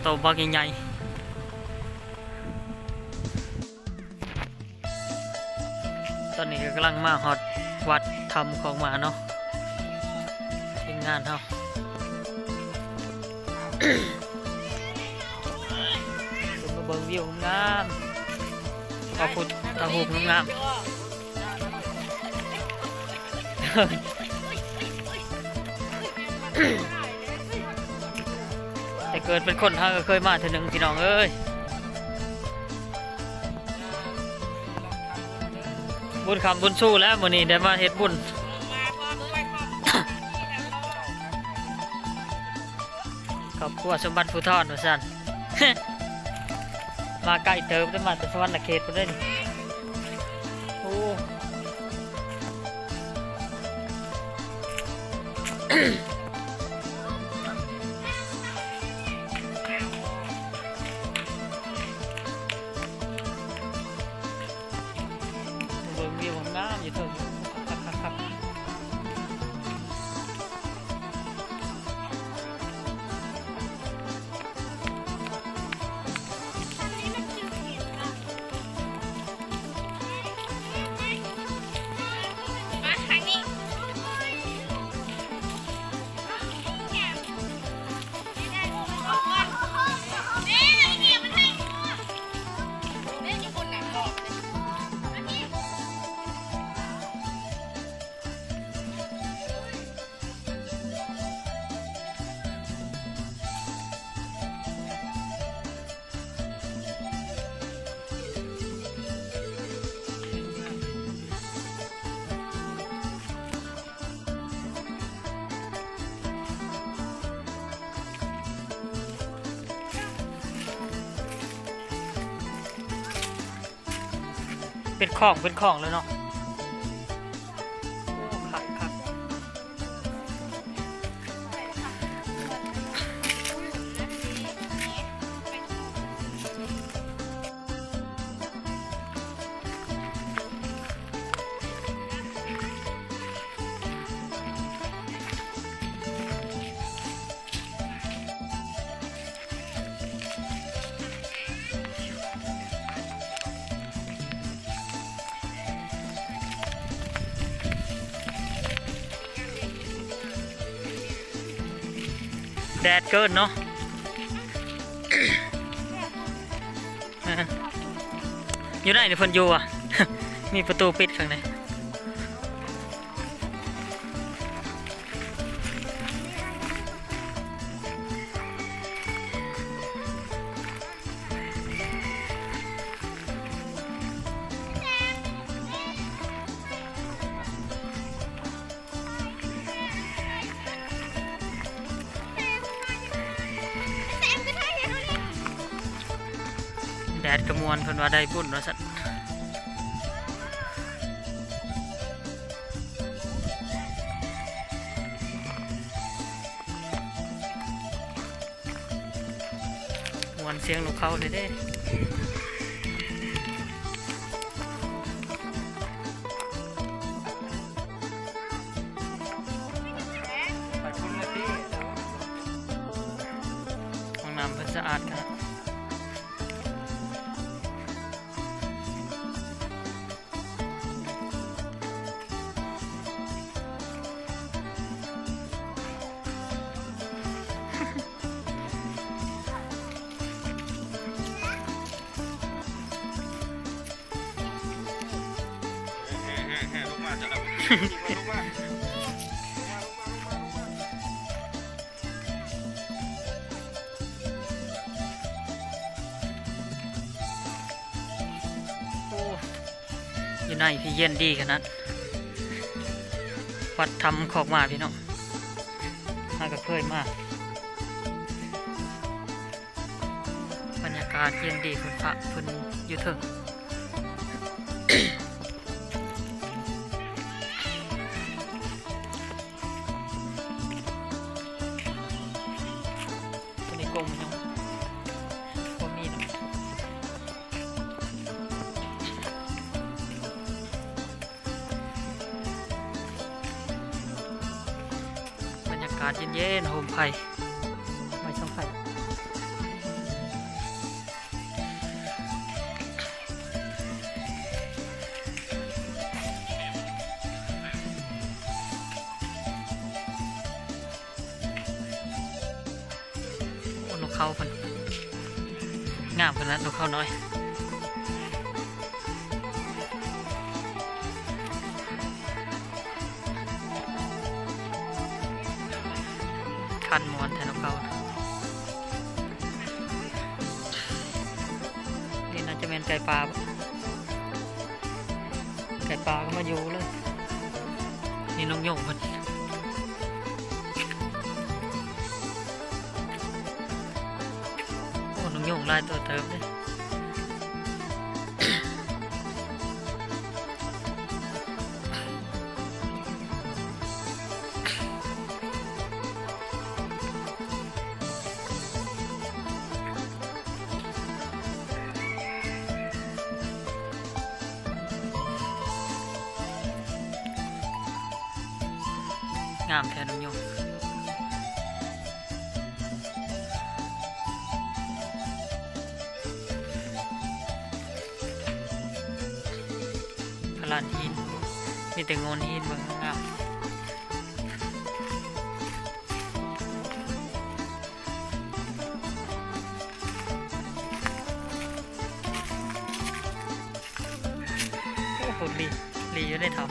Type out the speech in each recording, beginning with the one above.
โตบักใหญ่ๆตอนนี้ก็กำลังมาฮอดวัดทำของมาเนาะทีมงานเขาคุณมาเบิ่งวิวงามขอบคุณตาหูกงามแต่เกิดเป็นคนเขาก็เคยมาเท่านึงพี่น้องเอ้ยบุญคำบุญสู้แล้วมื้อนี้ได้มาเฮ็ดบุญขอบคุณสมบัติผู้ทอดว่าซั่น มาใกล้เติมได้มาแต่สวรรค์เขตพุ่นเด้นี่โอ้ เบิ่งวิวงามอยู่เถิงคักๆเป็นของเลยเนาะคักแดดเกินเนาะ อยู่ไหนเนี่ยเพิ่นอยู่อ่ะ มีประตูปิดข้างในแดดกระมวลเพิ่นว่าได้บุญว่าซั่นมวนเสียงนกเขาเลยเด้ห้องน้ำเพิ่นสะอาดครับอยู่ในพี่เย็นดีขนาดวัดทำขอกมาพี่น้องมาก็เคยมากบรรยากาศเย็นดีคุณพระคุณอยู่เถิง ตัวนี้กลมยังพวกนี้นะบรรยากาศเย็นๆโฮมไผ่ไม่ช่องไผ่ เขาเพิ่นงามขนาดนกเขาน้อยคันมวนแทนนกเขานี่น่าจะเป็นไก่ปลาปะไก่ปลาก็มาอยู่เลยนี่นกโยงเพิ่นโอ้นกโยงลายตัวเติมเลยงามแทนนกโยงพลานหินมีแต่งอนหินบางงามโอ้โหลีอยู่ได้ทำ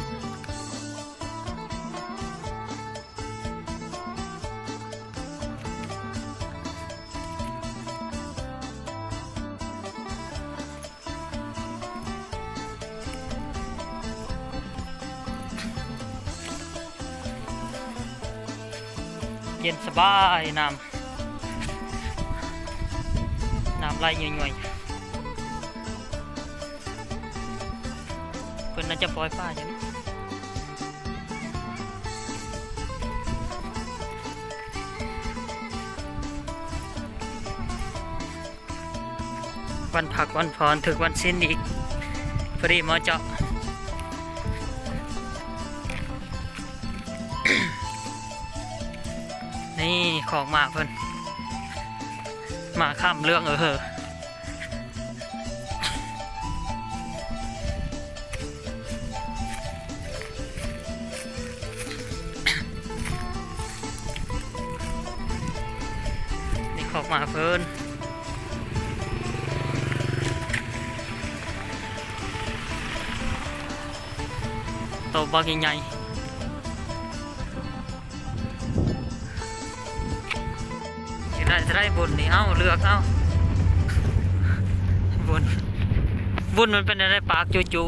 เย็นสบายน้ำไหลย่อยๆเพิ่นน่าจะปล่อยปลาอยู่นี่วันพักวันพรถึงวันสิ้นอีกพอดีหมอเจาะ นี่ของมากเพิ่นมาข้ามเรื่องนี่ของมาเพิ่นโตบักใหญ่จะได้บุญนี่เอ้าเลือกเอ้าบุญมันเป็นอะไรปากจู